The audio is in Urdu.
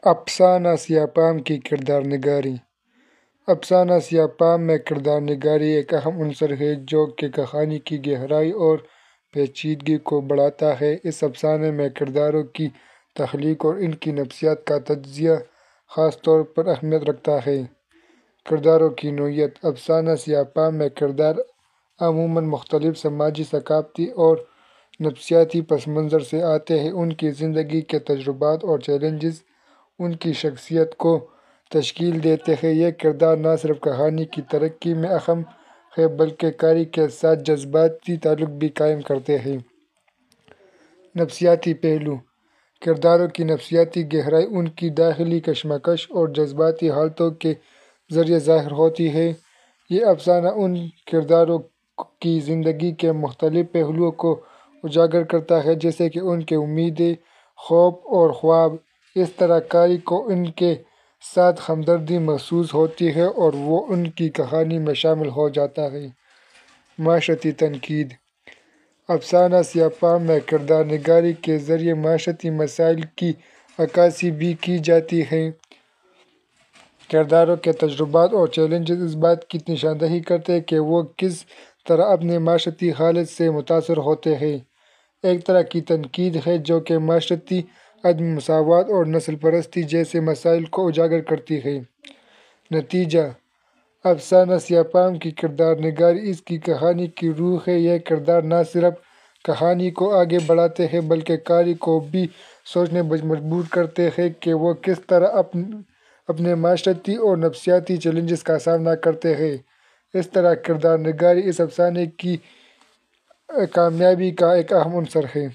افسانہ سیاہ فام کی کردار نگاری۔ افسانہ سیاہ فام میں کردار نگاری ایک اہم عنصر ہے جو کہ کہانی کی گہرائی اور پیچیدگی کو بڑھاتا ہے۔ اس افسانے میں کرداروں کی تخلیق اور ان کی نفسیات کا تجزیہ خاص طور پر اہمیت رکھتا ہے۔ کرداروں کی نوعیت۔ افسانہ سیاہ فام میں کردار عموماً مختلف سماجی، ثقافتی اور نفسیاتی پس منظر سے آتے ہیں۔ ان کی زندگی کے تجربات اور چیلنجز ان کی شخصیت کو تشکیل دیتے ہیں۔ یہ کردار نہ صرف کہانی کی ترقی میں اہم ہیں بلکہ قاری کے ساتھ جذباتی تعلق بھی قائم کرتے ہیں۔ نفسیاتی پہلو۔ کرداروں کی نفسیاتی گہرائی ان کی داخلی کشمکش اور جذباتی حالتوں کے ذریعے ظاہر ہوتی ہے۔ یہ افسانہ ان کرداروں کی زندگی کے مختلف پہلوؤں کو اجاگر کرتا ہے جیسے کہ ان کی امیدیں، خواب اور خواب۔ اس طرح قاری کو ان کے ساتھ ہمدردی محسوس ہوتی ہے اور وہ ان کی کہانی میں شامل ہو جاتا ہے۔ معاشرتی تنقید۔ افسانہ سیاہ فام میں کردار نگاری کے ذریعے معاشرتی مسائل کی عکاسی بھی کی جاتی ہے۔ کرداروں کے تجربات اور چیلنجز اس بات کی نشاندہی کرتے ہیں کہ وہ کس طرح اپنی معاشرتی حالت سے متاثر ہوتے ہیں۔ ایک طرح کی تنقید ہے جو کہ معاشرتی عدم مساوات اور نسل پرستی جیسے مسائل کو اجاگر کرتی ہے۔ نتیجہ۔ افسانہ سیاہ فام کی کردار نگاری اس کی کہانی کی روح ہے۔ یہ کردار نہ صرف کہانی کو آگے بڑھاتے ہیں بلکہ قاری کو بھی سوچنے پر مجبور کرتے ہیں کہ وہ کس طرح اپنے معاشرتی اور نفسیاتی چیلنجز کا سامنا کرتے ہیں۔ اس طرح کردار نگاری اس افسانے کی کامیابی کا ایک اہم عنصر ہے۔